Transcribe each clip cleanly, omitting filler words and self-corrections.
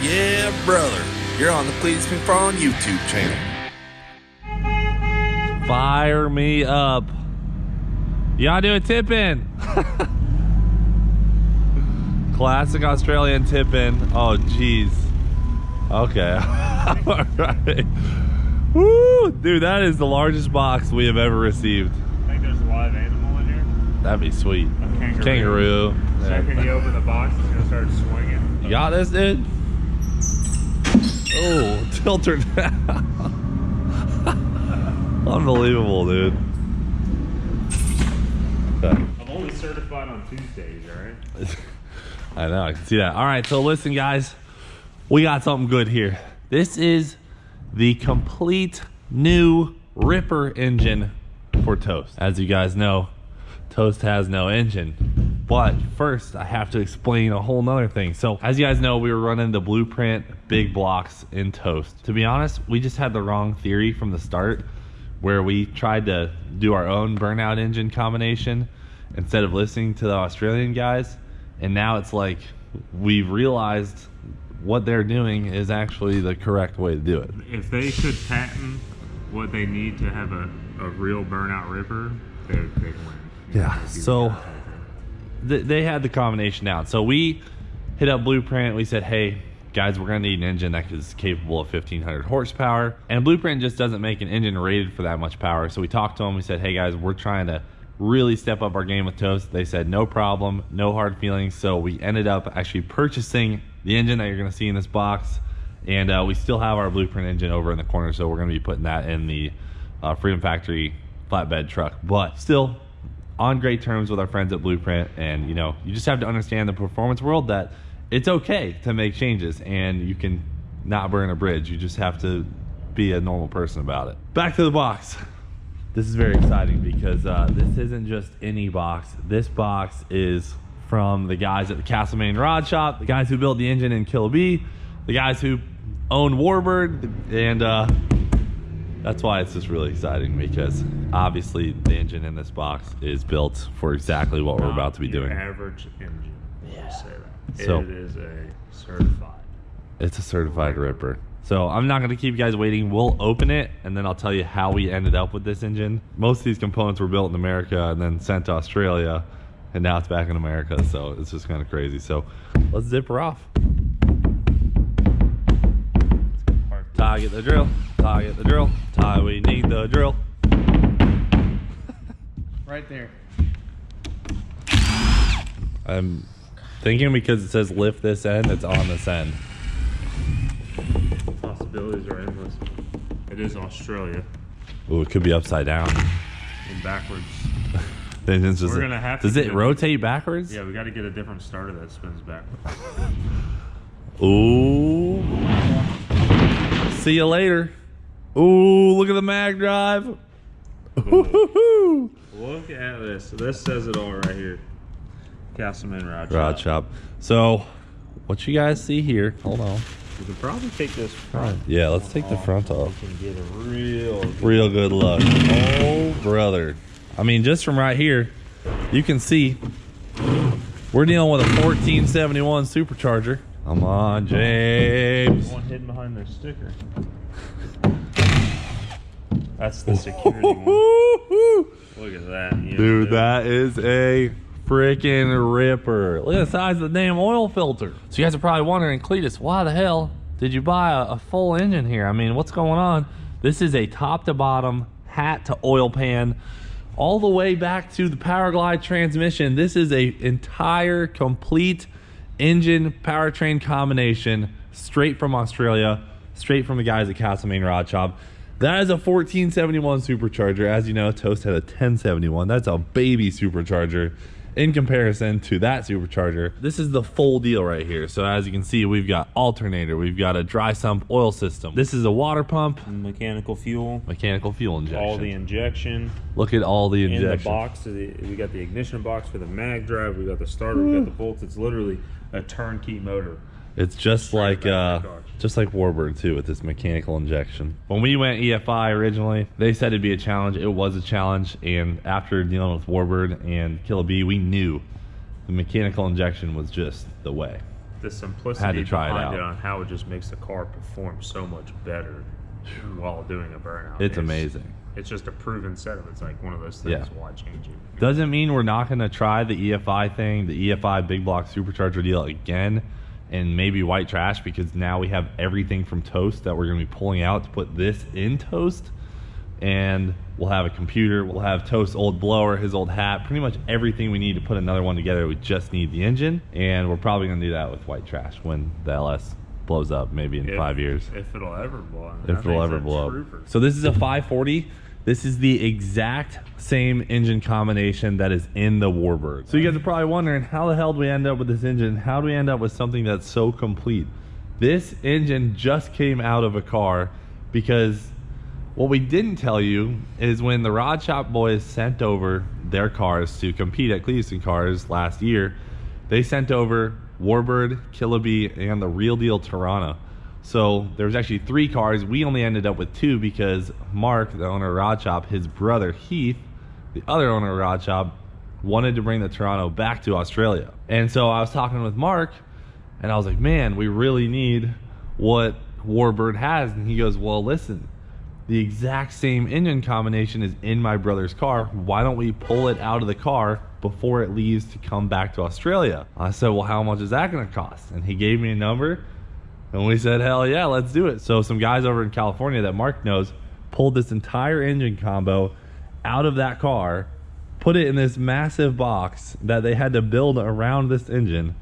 yeah, brother. You're on the Cleetus McFarland YouTube channel. Fire me up. You gotta do a tip in. Classic Australian tip in. Oh, jeez. Okay. All right. Woo! Dude, that is the largest box we have ever received. I think there's a live animal in here. That'd be sweet. A kangaroo. Kangaroo. The second you open the box, it's gonna start swinging. You got this, dude? Oh, tilt her down. Unbelievable, dude. Okay. I'm only certified on Tuesdays, alright? I know, I can see that. All right, so listen, guys. We got something good here. This is the complete new Ripper engine for Toast. As you guys know, Toast has no engine. But first, I have to explain a whole nother thing. So, as you guys know, we were running the Blueprint big blocks in Toast. To be honest, we just had the wrong theory from the start, where we tried to do our own burnout engine combination instead of listening to the Australian guys. And now it's like we've realized what they're doing is actually the correct way to do it. If they could patent what they need to have a real burnout Ripper, they'd win. Yeah, so they had the combination down. So we hit up Blueprint. We said, hey, guys, we're going to need an engine that is capable of 1,500 horsepower. And Blueprint just doesn't make an engine rated for that much power. So we talked to them. We said, hey, guys, we're trying to really step up our game with Toast. They said, no problem, no hard feelings. So we ended up actually purchasing the engine that you're going to see in this box. And we still have our Blueprint engine over in the corner. So we're going to be putting that in the Freedom Factory flatbed truck. But still on great terms with our friends at Blueprint. And, you know, you just have to understand the performance world that it's okay to make changes and you can not burn a bridge. You just have to be a normal person about it. Back to the box. This is very exciting because this isn't just any box. This box is from the guys at the Castlemane Rod Shop, the guys who built the engine in Ste B, the guys who own Warbird, and that's why it's just really exciting because obviously the engine in this box is built for exactly what we're about to be doing. Average engine. Yeah. Say that. So it is a certified. It's a certified Ripper. So I'm not going to keep you guys waiting. We'll open it and then I'll tell you how we ended up with this engine. Most of these components were built in America and then sent to Australia, and now it's back in America. So it's just kind of crazy. So let's zip her off. Ty, get the drill. Ty, get the drill. Ty, we need the drill. Right there. I'm thinking because it says lift this end, it's on this end. Possibilities are endless. It is Australia. Ooh, it could be upside down. And backwards. The engine's just, We're gonna have to does it rotate backwards? Yeah, we got to get a different starter that spins backwards. Ooh. See you later. Ooh, look at the mag drive. Ooh. Look at this. This says it all right here. Castlemane Rod Shop. So, what you guys see here? Hold on. We could probably take this front. Yeah, let's take the front off. We can get a real good look. Oh, brother. I mean, just from right here, you can see we're dealing with a 1471 supercharger. Come on, James. one hidden behind their sticker. That's the security one. Look at that. Dude, that is a freaking Ripper. Look at the size of the damn oil filter. So you guys are probably wondering, Cleetus, why the hell did you buy a full engine here? I mean, what's going on? This is a top to bottom, hat to oil pan, all the way back to the Powerglide transmission. This is a entire complete engine powertrain combination straight from Australia, straight from the guys at Castlemane Rod Shop. That is a 1471 supercharger. As you know, Toast had a 1071. That's a baby supercharger in comparison to that supercharger. This is the full deal right here. So as you can see, we've got alternator, we've got a dry sump oil system. This is a water pump. Mechanical fuel Injection. All the injection. Look at all the injection. In the box, we got the ignition box for the mag drive, we got the starter, we got the bolts. It's literally a turnkey motor. It's just like Warbird too, with this mechanical injection. When we went EFI originally, they said it'd be a challenge. It was a challenge, and after dealing with Warbird and Ste B, we knew the mechanical injection was just the way. the simplicity Had to try it behind out. on how it just makes the car perform so much better while doing a burnout. It's amazing. It's just a proven setup. It's like one of those things. Yeah. Why change it? Doesn't mean we're not going to try the EFI thing, the EFI big block supercharger deal again, and maybe white trash, because now we have everything from Toast that we're going to be pulling out to put this in Toast. And we'll have a computer, we'll have Toast's old blower, his old hat, pretty much everything we need to put another one together. We just need the engine, and we're probably going to do that with white trash when the LS blows up, maybe in 5 years. If it'll ever blow up. If it'll ever blow up. So this is a 540. This is the exact same engine combination that is in the Warbird. So you guys are probably wondering, how the hell do we end up with this engine? How do we end up with something that's so complete? This engine just came out of a car, because what we didn't tell you is when the Rod Shop boys sent over their cars to compete at Cleetus Cars last year, they sent over Warbird, Killabee, and the real deal Tirana. So there was actually 3 cars. We only ended up with 2 because Mark, the owner of Rod Shop, his brother Heath, the other owner of Rod Shop, wanted to bring the Tirana back to Australia. And so I was talking with Mark, and I was like, man, we really need what Warbird has. And he goes, well, listen, the exact same engine combination is in my brother's car. Why don't we pull it out of the car before it leaves to come back to Australia? I said, well, how much is that going to cost? And he gave me a number, and we said, hell yeah, let's do it. So some guys over in California that Mark knows pulled this entire engine combo out of that car, put it in this massive box that they had to build around this engine,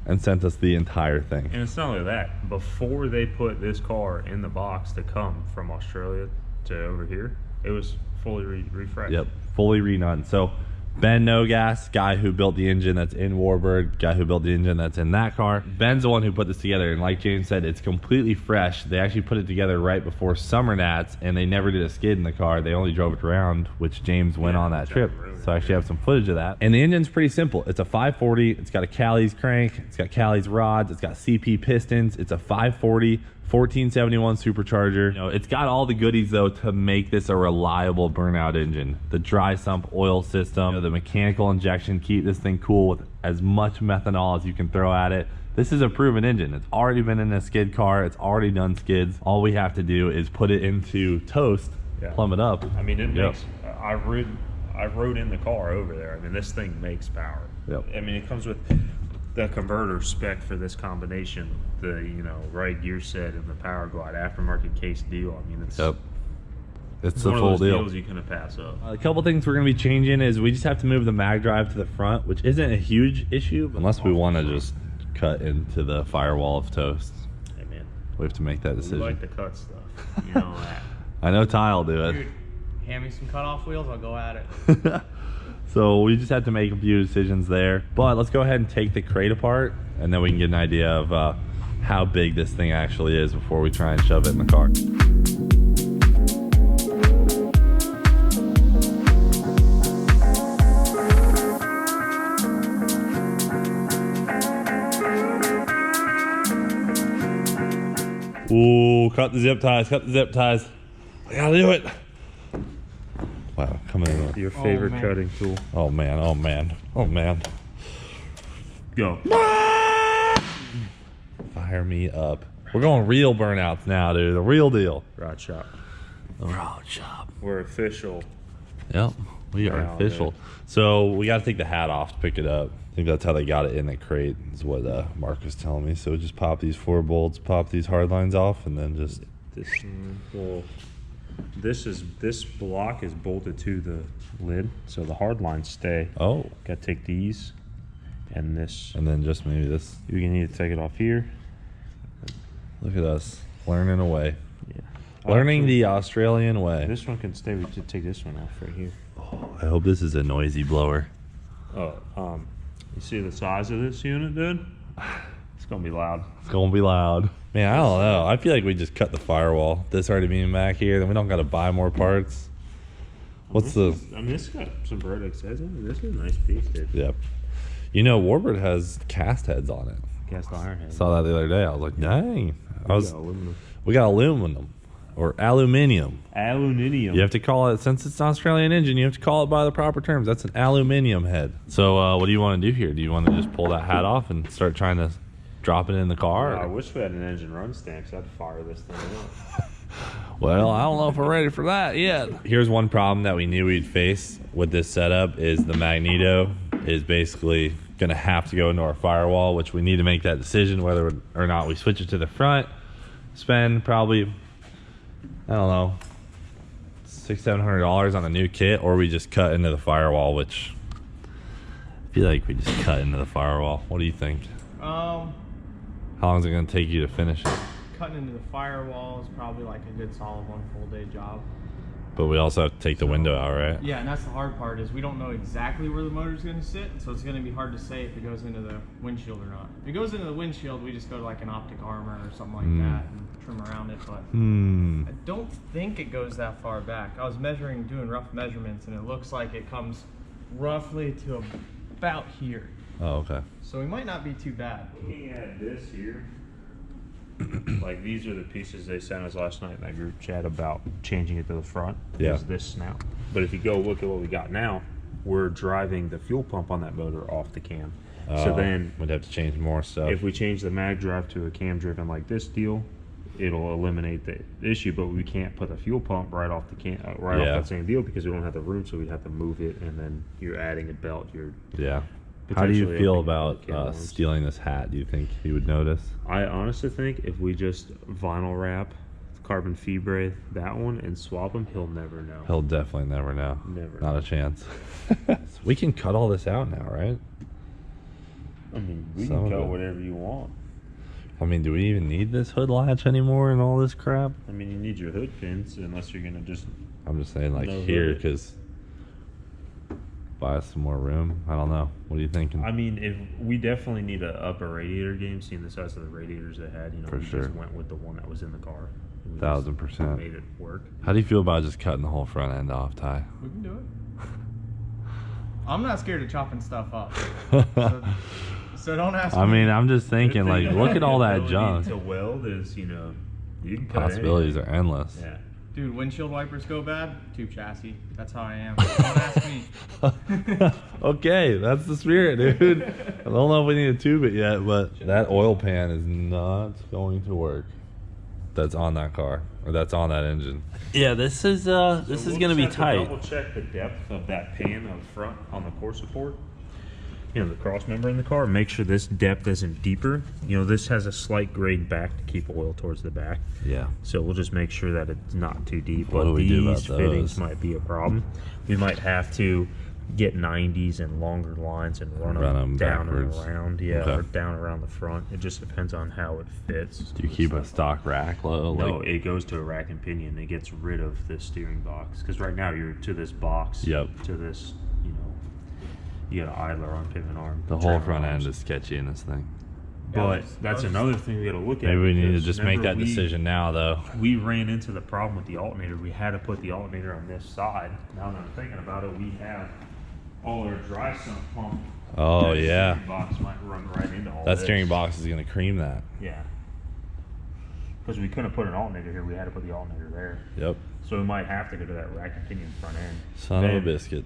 and sent us the entire thing. And it's not only that. Before they put this car in the box to come from Australia to over here, it was fully refreshed. Yep, fully redone. So Ben Nogas, guy who built the engine that's in Warbird, guy who built the engine that's in that car. Ben's the one who put this together, and like James said, it's completely fresh. They actually put it together right before Summer Nats, and they never did a skid in the car. They only drove it around, which James went on that trip. So I actually have some footage of that. And the engine's pretty simple. It's a 540. It's got a Callie's crank. It's got Callie's rods. It's got CP pistons. It's a 540. 1471 supercharger. You know, it's got all the goodies though to make this a reliable burnout engine. The dry sump oil system, you know, the mechanical injection, keep this thing cool with as much methanol as you can throw at it. This is a proven engine. It's already been in a skid car. It's already done skids. All we have to do is put it into Toast, plumb it up. I mean, it makes, I rode in the car over there. I mean, this thing makes power. Yep. I mean, it comes with the converter spec for this combination, the, you know, right gear set and the power glide aftermarket case deal. I mean, it's it's the one full of those deal. deals you couldn't pass up. A couple things we're going to be changing is we just have to move the mag drive to the front, which isn't a huge issue, unless we want to just cut into the firewall of Toast. Hey man, We have to make that decision. we like to cut stuff. You know that. I know Ty will do it. Dude, hand me some cutoff wheels, I'll go at it. So we just have to make a few decisions there. But let's go ahead and take the crate apart, and then we can get an idea of how big this thing actually is before we try and shove it in the car. Ooh, cut the zip ties, cut the zip ties. I gotta do it. Wow, coming in. Your favorite cutting tool. Oh man, oh man, oh man. Go. Fire me up. We're going real burnouts now, dude. The real deal. Rod Shop. The Rod Shop. We're official. Yep, we are Wow, official. man. So we got to take the hat off to pick it up. I think that's how they got it in the crate, is what Mark was telling me. So just pop these 4 bolts, pop these hard lines off, and then just... This block is bolted to the lid, so the hard lines stay. Oh. Got to take these and this. And then just maybe this. You're gonna need to take it off here. Look at us, learning away. Yeah. Learning the Australian way. This one can stay. We should take this one off right here. Oh, I hope this is a noisy blower. Oh, you see the size of this unit, dude? It's gonna be loud. It's gonna be loud. Man, I don't know. I feel like we just cut the firewall. This already being back here, then we don't gotta buy more parts. What's the... I mean, this got some vertex heads on it. This is a nice piece, dude. Yep. You know, Warbird has cast heads on it. Cast iron head. Saw that the other day. I was like, dang. Aluminum. We got aluminum. Or aluminium. Aluminium. You have to call it, since it's an Australian engine, you have to call it by the proper terms. That's an aluminium head. So what do you want to do here? Do you want to just pull that hat off and start trying to drop it in the car? I wish we had an engine run stand, because I'd fire this thing up. Well, I don't know if we're ready for that yet. Here's one problem that we knew we'd face with this setup is the magneto is basically going to have to go into our firewall, which we need to make that decision whether or not we switch it to the front, spend probably, I don't know, $600-700 on a new kit, or we just cut into the firewall, which I feel like we just cut into the firewall. What do you think? How long is it going to take you to finish it? Cutting into the firewall is probably like a good solid 1 full day job. But we also have to take the window out, right? Yeah, and that's the hard part is we don't know exactly where the motor's going to sit, so it's going to be hard to say if it goes into the windshield or not. If it goes into the windshield, we just go to like an optic armor or something like that and trim around it, but I don't think it goes that far back. I was doing rough measurements, and it looks like it comes roughly to about here. Oh, okay. So we might not be too bad. Looking at this here, like these are the pieces they sent us last night in that group chat about changing it to the front. Yeah. There's this snout. But if you go look at what we got now, we're driving the fuel pump on that motor off the cam. So then we'd have to change more stuff. if we change the mag drive to a cam driven like this deal, it'll eliminate the issue, but we can't put the fuel pump right off the off that same deal because we don't have the room, so we'd have to move it, and then you're adding a belt. Yeah. How do you potentially feel opening about the can of worms. stealing this hat? Do you think he would notice? I honestly think if we just vinyl wrap, carbon fibre that one, and swap him, he'll never know. He'll definitely never know. Never Not know. a chance. We can cut all this out now, right? I mean, we Some can of cut it. whatever you want. I mean, do we even need this hood latch anymore and all this crap? I mean, you need your hood pins unless you're gonna just. I'm just saying, like, No here, hood. because buy us some more room. I don't know. What are you thinking? I mean, if we definitely need a upper radiator game, seeing the size of the radiators they had. For we sure. just went with the one that was in the car. We just 1000%. made it work. How do you feel about just cutting the whole front end off, Ty? We can do it. I'm not scared of chopping stuff up. So don't ask I me. mean, I'm just thinking, The like, thing look about at all the that ability junk. To weld is, you can cut Possibilities are endless. anything. Dude, windshield wipers go bad? Tube chassis. That's how I am. Don't ask me. Okay, that's the spirit, dude. I don't know if we need to tube it yet, but that oil pan is not going to work. That's on that car, or that's on that engine. Yeah, this is We'll gonna be just have to tight. Double check the depth of that pan up front on the core support. The cross member in the car. Make sure this depth isn't deeper. This has a slight grade back to keep oil towards the back. Yeah. So we'll just make sure that it's not too deep. What But do we do about these fittings those? might be a problem. We might have to get 90s and longer lines and run 'em 'em down backwards. and around. Okay. Or down around the front. It just depends on how it fits. Do you keep a stock rack low? No, Like, it goes to a rack and pinion. It gets rid of the steering box because right now you're to this box. Yep. To this, you got an idler on pivot arm. the whole trim front arms. end is sketchy in this thing. But that's another thing we got to look at. Maybe we need to because just make that remember decision now, though. We ran into the problem with the alternator. We had to put the alternator on this side. Now that I'm thinking about it, we have all our dry sump pump. Oh, That yeah. steering box might run right into all That this. steering box is going to cream that. Yeah. Because we couldn't put an alternator here. We had to put the alternator there. Yep. So we might have to go to that rack and pinion front end. Son of a Then biscuit.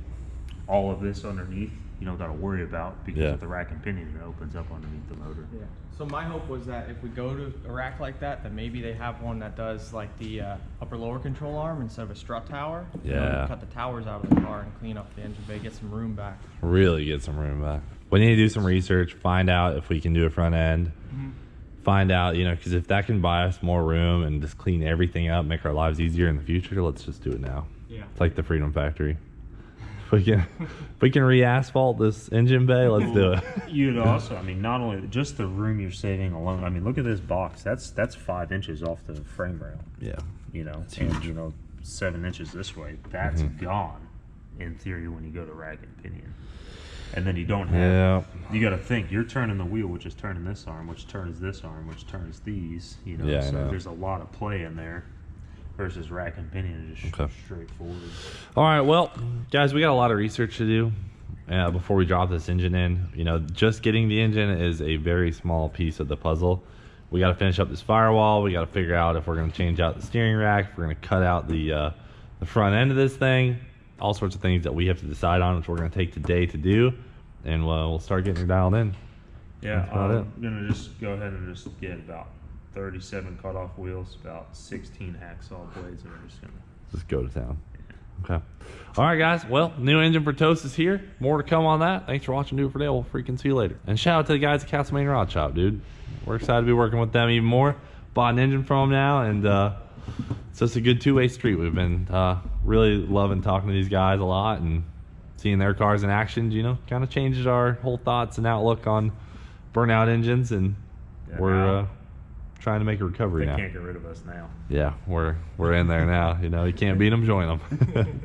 All of this underneath, you don't got to worry about because Yeah. with the rack and pinion, it opens up underneath the motor. Yeah. So my hope was that if we go to a rack like that, that maybe they have one that does like the upper lower control arm instead of a strut tower. Yeah. Cut the towers out of the car and clean up the engine bay, get some room back. Really get some room back. We need to do some research, find out if we can do a front end. Find out, because if that can buy us more room and just clean everything up, make our lives easier in the future, let's just do it now. Yeah. It's like the Freedom Factory. If we can re-asphalt this engine bay, let's do it. You'd also, not only just the room you're saving alone. Look at this box. That's 5 inches off the frame rail. Yeah. And 7 inches this way. That's gone in theory when you go to rack and pinion. And then you don't have. Yeah. You got to think. You're turning the wheel, which is turning this arm, which turns this arm, which turns these. Yeah, I so know. there's a lot of play in there. Versus rack and pinion is just Okay. straightforward. All right, well, guys, we got a lot of research to do before we drop this engine in. Just getting the engine is a very small piece of the puzzle. We got to finish up this firewall. We got to figure out if we're going to change out the steering rack, if we're going to cut out the front end of this thing, all sorts of things that we have to decide on, which we're going to take today to do, and we'll start getting it dialed in. Yeah, That's about I'm gonna just go ahead and just get about 37 cutoff wheels, about 16 hacksaw blades, and we're just gonna just go to town. Okay. All right, guys. Well, new engine for Toast is here. More to come on that. Thanks for watching Do It for Dale. We'll freaking see you later. And shout out to the guys at Castlemania Rod Shop, dude. We're excited to be working with them even more. Bought an engine from them now, and it's just a good two-way street. We've been really loving talking to these guys a lot and seeing their cars in action. You know, kind of changes our whole thoughts and outlook on burnout engines, and we're trying to make a recovery now. They can't get rid of us now. Yeah, we're in there now. You know, you can't beat them, join them.